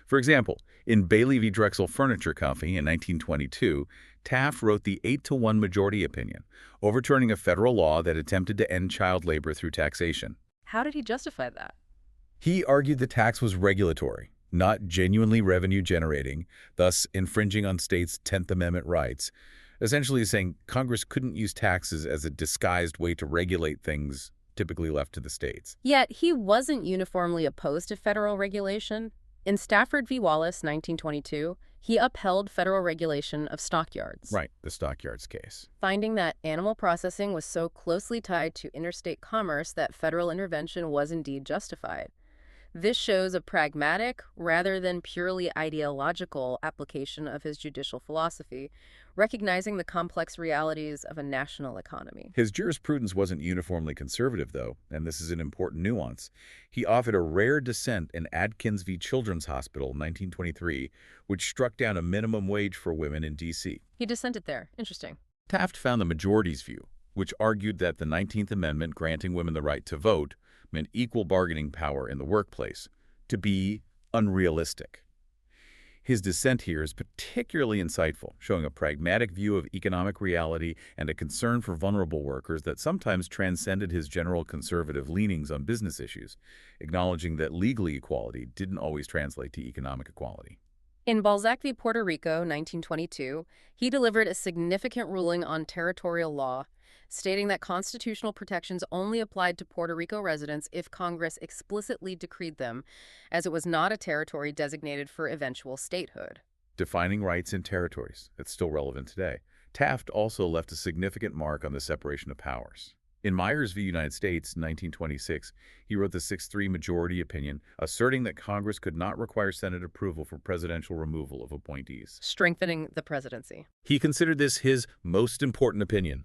For example, in Bailey v. Drexel Furniture Company in 1922, Taft wrote the 8-1 majority opinion, overturning a federal law that attempted to end child labor through taxation.
How did he justify that?
He argued the tax was regulatory, not genuinely revenue-generating, thus infringing on states' 10th Amendment rights, essentially saying Congress couldn't use taxes as a disguised way to regulate things typically left to the states.
Yet he wasn't uniformly opposed to federal regulation. In Stafford v. Wallace, 1922, he upheld federal regulation of stockyards.
Right, the stockyards case.
Finding that animal processing was so closely tied to interstate commerce that federal intervention was indeed justified. This shows a pragmatic, rather than purely ideological, application of his judicial philosophy, recognizing the complex realities of a national economy.
His jurisprudence wasn't uniformly conservative, though, and this is an important nuance. He offered a rare dissent in Adkins v. Children's Hospital, 1923, which struck down a minimum wage for women in D.C.
He dissented there. Interesting.
Taft found the majority's view, which argued that the 19th Amendment granting women the right to vote meant equal bargaining power in the workplace, to be unrealistic. His dissent here is particularly insightful, showing a pragmatic view of economic reality and a concern for vulnerable workers that sometimes transcended his general conservative leanings on business issues, acknowledging that legal equality didn't always translate to economic equality.
In Balzac v. Puerto Rico, 1922, he delivered a significant ruling on territorial law, stating that constitutional protections only applied to Puerto Rico residents if Congress explicitly decreed them, as it was not a territory designated for eventual statehood.
Defining rights in territories, that's still relevant today. Taft also left a significant mark on the separation of powers. In Myers v. United States, 1926, he wrote the 6-3 majority opinion, asserting that Congress could not require Senate approval for presidential removal of appointees,
Strengthening the presidency.
He considered this his most important opinion,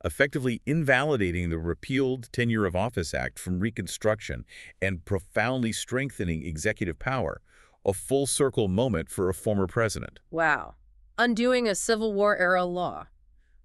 effectively invalidating the repealed Tenure of Office Act from Reconstruction and profoundly strengthening executive power, a full-circle moment for a former president.
Wow. Undoing a Civil War-era law.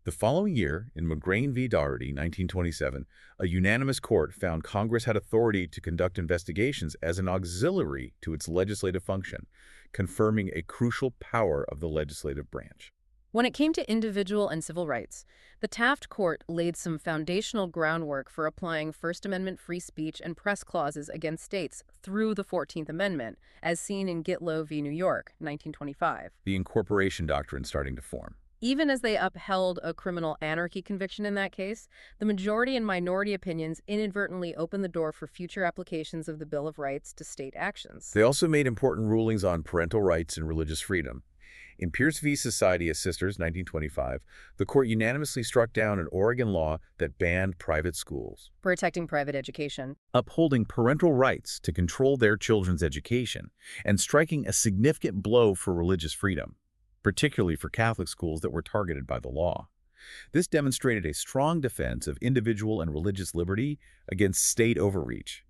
The following year, in McGrain v. Dougherty, 1927, a unanimous court found Congress had authority to conduct investigations as an auxiliary to its legislative function, confirming a crucial power of the legislative branch.
When it came to individual and civil rights, the Taft Court laid some foundational groundwork for applying First Amendment free speech and press clauses against states through the 14th Amendment, as seen in Gitlow v. New York, 1925.
The incorporation doctrine starting to form.
Even as they upheld a criminal anarchy conviction in that case, the majority and minority opinions inadvertently opened the door for future applications of the Bill of Rights to state actions.
They also made important rulings on parental rights and religious freedom. In Pierce v. Society of Sisters, 1925, the court unanimously struck down an Oregon law that banned private schools,
Protecting private education.
upholding parental rights to control their children's education, and striking a significant blow for religious freedom, particularly for Catholic schools that were targeted by the law. This demonstrated a strong defense of individual and religious liberty against state overreach.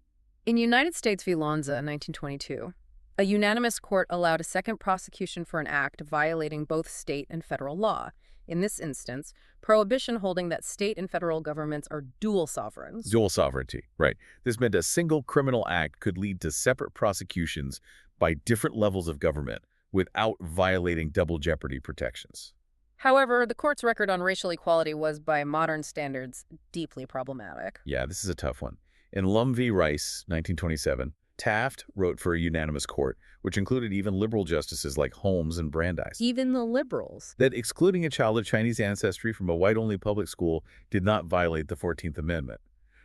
In United States v. Lanza, 1922, a unanimous court allowed a second prosecution for an act violating both state and federal law. In this instance, prohibition holding that state and federal governments are dual sovereigns.
Dual sovereignty, right. This meant a single criminal act could lead to separate prosecutions by different levels of government without violating double jeopardy protections.
However, the court's record on racial equality was, by modern standards, deeply problematic.
Yeah, this is a tough one. In Lum v. Rice, 1927, Taft wrote for a unanimous court, which included even liberal justices like Holmes and Brandeis,
Even the liberals.
that excluding a child of Chinese ancestry from a white-only public school did not violate the 14th Amendment.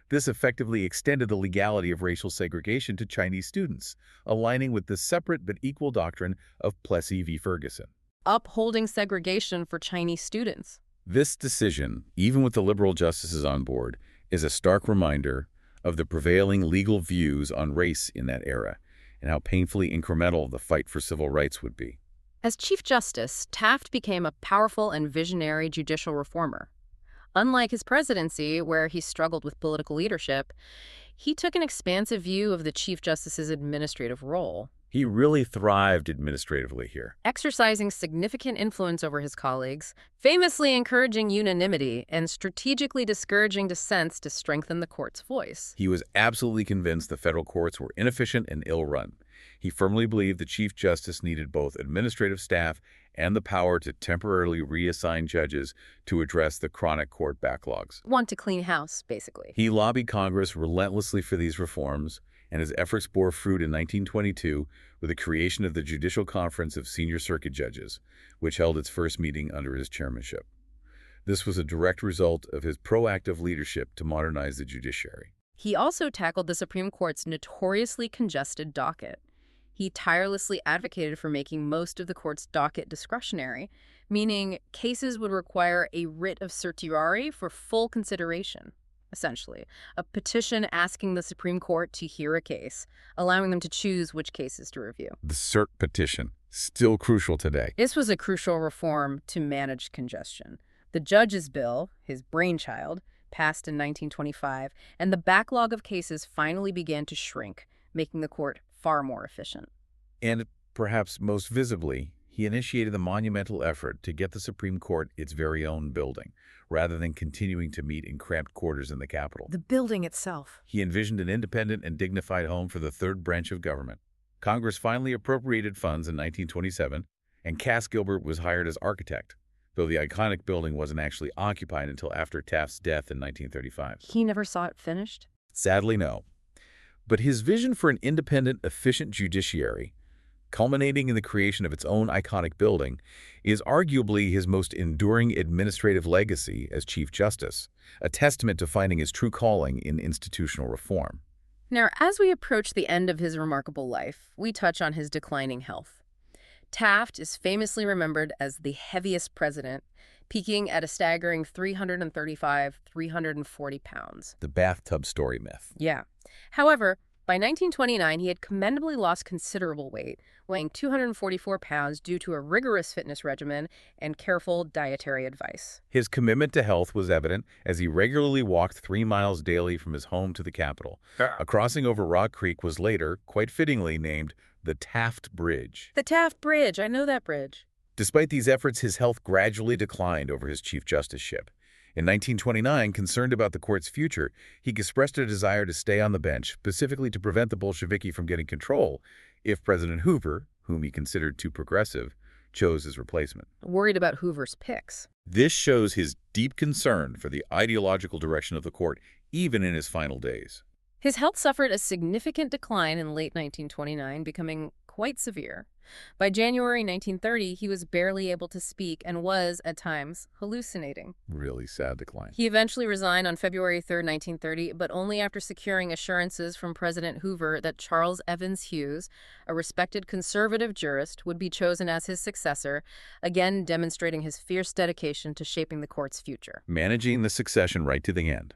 This effectively extended the legality of racial segregation to Chinese students, aligning with the separate but equal doctrine of Plessy v. Ferguson.
Upholding segregation for Chinese students.
This decision, even with the liberal justices on board, is a stark reminder of the prevailing legal views on race in that era and how painfully incremental the fight for civil rights would be.
As Chief Justice, Taft became a powerful and visionary judicial reformer. Unlike his presidency, where he struggled with political leadership, he took an expansive view of the Chief Justice's administrative role,
He really thrived administratively here.
exercising significant influence over his colleagues, famously encouraging unanimity and strategically discouraging dissents to strengthen the court's voice.
He was absolutely convinced the federal courts were inefficient and ill-run. He firmly believed the Chief Justice needed both administrative staff and the power to temporarily reassign judges to address the chronic court backlogs.
Want to clean house, basically.
He lobbied Congress relentlessly for these reforms, and his efforts bore fruit in 1922 with the creation of the Judicial Conference of Senior Circuit Judges, which held its first meeting under his chairmanship. This was a direct result of his proactive leadership to modernize the judiciary.
He also tackled the Supreme Court's notoriously congested docket. He tirelessly advocated for making most of the court's docket discretionary, meaning cases would require a writ of certiorari for full consideration, essentially, a petition asking the Supreme Court to hear a case, allowing them to choose which cases to review.
The cert petition, still crucial today.
This was a crucial reform to manage congestion. The Judge's Bill, his brainchild, passed in 1925, and the backlog of cases finally began to shrink, making the court far more efficient.
And perhaps most visibly, he initiated the monumental effort to get the Supreme Court its very own building, rather than continuing to meet in cramped quarters in the Capitol.
The building itself.
He envisioned an independent and dignified home for the third branch of government. Congress finally appropriated funds in 1927, and Cass Gilbert was hired as architect, though the iconic building wasn't actually occupied until after Taft's death in 1935.
He never saw it finished?
Sadly, no. But his vision for an independent, efficient judiciary, culminating in the creation of its own iconic building, is arguably his most enduring administrative legacy as Chief Justice, a testament to finding his true calling in institutional reform.
Now, as we approach the end of his remarkable life, we touch on his declining health. Taft is famously remembered as the heaviest president, peaking at a staggering 340 pounds.
The bathtub story myth.
Yeah. However, by 1929, he had commendably lost considerable weight, weighing 244 pounds due to a rigorous fitness regimen and careful dietary advice.
His commitment to health was evident as he regularly walked 3 miles daily from his home to the Capitol. A crossing over Rock Creek was later, quite fittingly, named the Taft Bridge.
The Taft Bridge, I know that bridge.
Despite these efforts, his health gradually declined over his chief justiceship. In 1929, concerned about the court's future, he expressed a desire to stay on the bench, specifically to prevent the Bolsheviki from getting control if President Hoover, whom he considered too progressive, chose his replacement.
Worried about Hoover's picks.
This shows his deep concern for the ideological direction of the court, even in his final days.
His health suffered a significant decline in late 1929, becoming quite severe. By January 1930, he was barely able to speak and was, at times, hallucinating.
Really sad decline.
He eventually resigned on February 3, 1930, but only after securing assurances from President Hoover that Charles Evans Hughes, a respected conservative jurist, would be chosen as his successor, again demonstrating his fierce dedication to shaping the court's future.
Managing the succession right to the end.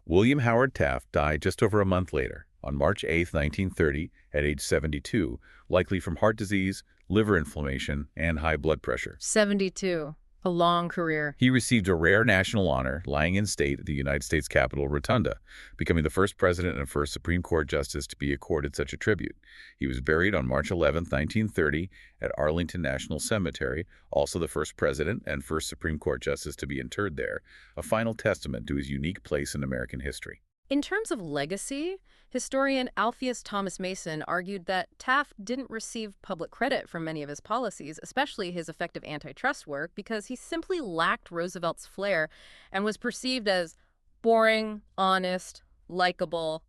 William Howard Taft died just over a month later, on March 8, 1930, at age 72, likely from heart disease, liver inflammation, and high blood pressure.
72. A long career.
He received a rare national honor, lying in state at the United States Capitol Rotunda, becoming the first president and first Supreme Court justice to be accorded such a tribute. He was buried on March 11, 1930, at Arlington National Cemetery, also the first president and first Supreme Court justice to be interred there, a final testament to his unique place in American history.
In terms of legacy, historian Alpheus Thomas Mason argued that Taft didn't receive public credit for many of his policies, especially his effective antitrust work, because he simply lacked Roosevelt's flair and was perceived as boring, honest, likable,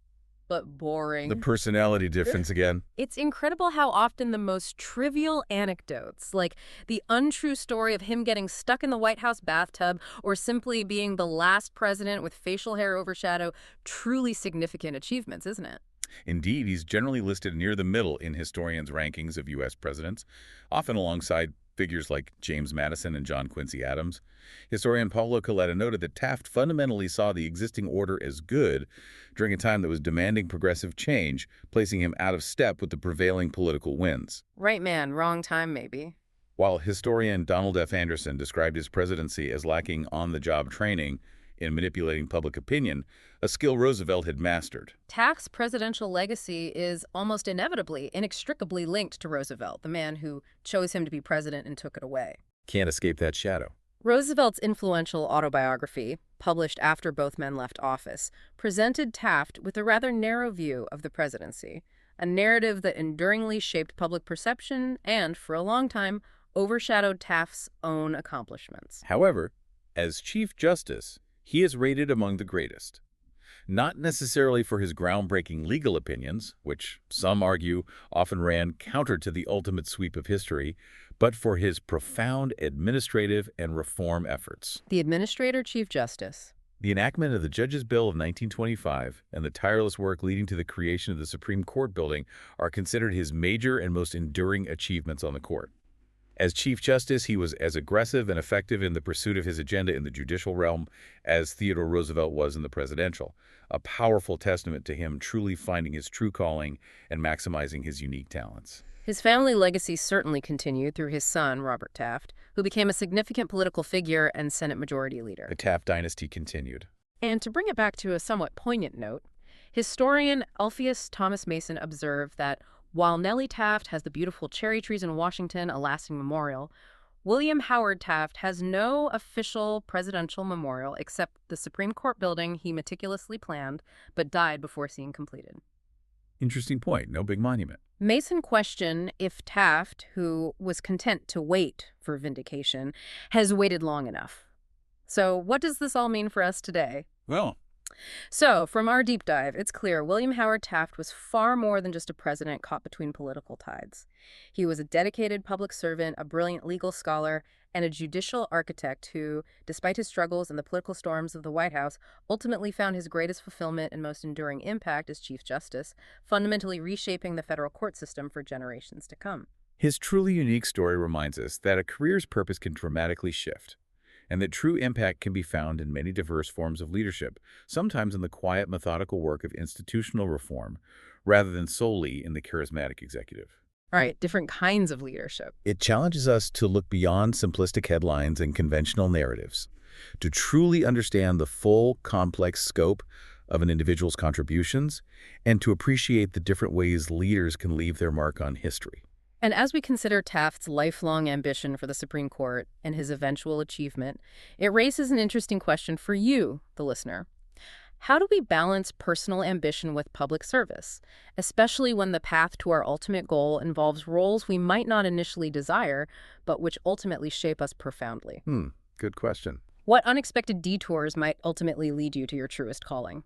but boring.
The personality difference again.
It's incredible how often the most trivial anecdotes, like the untrue story of him getting stuck in the White House bathtub or simply being the last president with facial hair overshadow, truly significant achievements, isn't it?
Indeed, he's generally listed near the middle in historians' rankings of U.S. presidents, often alongside figures like James Madison and John Quincy Adams. Historian Paulo Coletta noted that Taft fundamentally saw the existing order as good during a time that was demanding progressive change, placing him out of step with the prevailing political winds.
Right man, wrong time maybe.
While historian Donald F. Anderson described his presidency as lacking on-the-job training in manipulating public opinion, a skill Roosevelt had mastered.
Taft's presidential legacy is almost inevitably, inextricably linked to Roosevelt, the man who chose him to be president and took it away.
Can't escape that shadow.
Roosevelt's influential autobiography, published after both men left office, presented Taft with a rather narrow view of the presidency, a narrative that enduringly shaped public perception and, for a long time, overshadowed Taft's own accomplishments.
However, as Chief Justice, he is rated among the greatest. Not necessarily for his groundbreaking legal opinions, which some argue often ran counter to the ultimate sweep of history, but for his profound administrative and reform efforts.
The Administrator Chief Justice.
The enactment of the Judges' Bill of 1925 and the tireless work leading to the creation of the Supreme Court building are considered his major and most enduring achievements on the court. As Chief Justice, he was as aggressive and effective in the pursuit of his agenda in the judicial realm as Theodore Roosevelt was in the presidential, a powerful testament to him truly finding his true calling and maximizing his unique talents.
His family legacy certainly continued through his son, Robert Taft, who became a significant political figure and Senate Majority Leader.
The Taft dynasty continued.
And to bring it back to a somewhat poignant note, historian Alpheus Thomas Mason observed that while Nellie Taft has the beautiful cherry trees in Washington, a lasting memorial, William Howard Taft has no official presidential memorial except the Supreme Court building he meticulously planned but died before seeing completed.
Interesting point. No big monument.
Mason questioned if Taft, who was content to wait for vindication, has waited long enough. So what does this all mean for us today?
Well,
So, from our deep dive, it's clear William Howard Taft was far more than just a president caught between political tides. He was a dedicated public servant, a brilliant legal scholar, and a judicial architect who, despite his struggles and the political storms of the White House, ultimately found his greatest fulfillment and most enduring impact as Chief Justice, fundamentally reshaping the federal court system for generations to come.
his truly unique story reminds us that a career's purpose can dramatically shift, and that true impact can be found in many diverse forms of leadership, sometimes in the quiet, methodical work of institutional reform, rather than solely in the charismatic executive.
All right, different kinds of leadership.
It challenges us to look beyond simplistic headlines and conventional narratives, to truly understand the full, complex scope of an individual's contributions, and to appreciate the different ways leaders can leave their mark on history.
And as we consider Taft's lifelong ambition for the Supreme Court and his eventual achievement, it raises an interesting question for you, the listener. How do we balance personal ambition with public service, especially when the path to our ultimate goal involves roles we might not initially desire, but which ultimately shape us profoundly?
Good question.
What unexpected detours might ultimately lead you to your truest calling?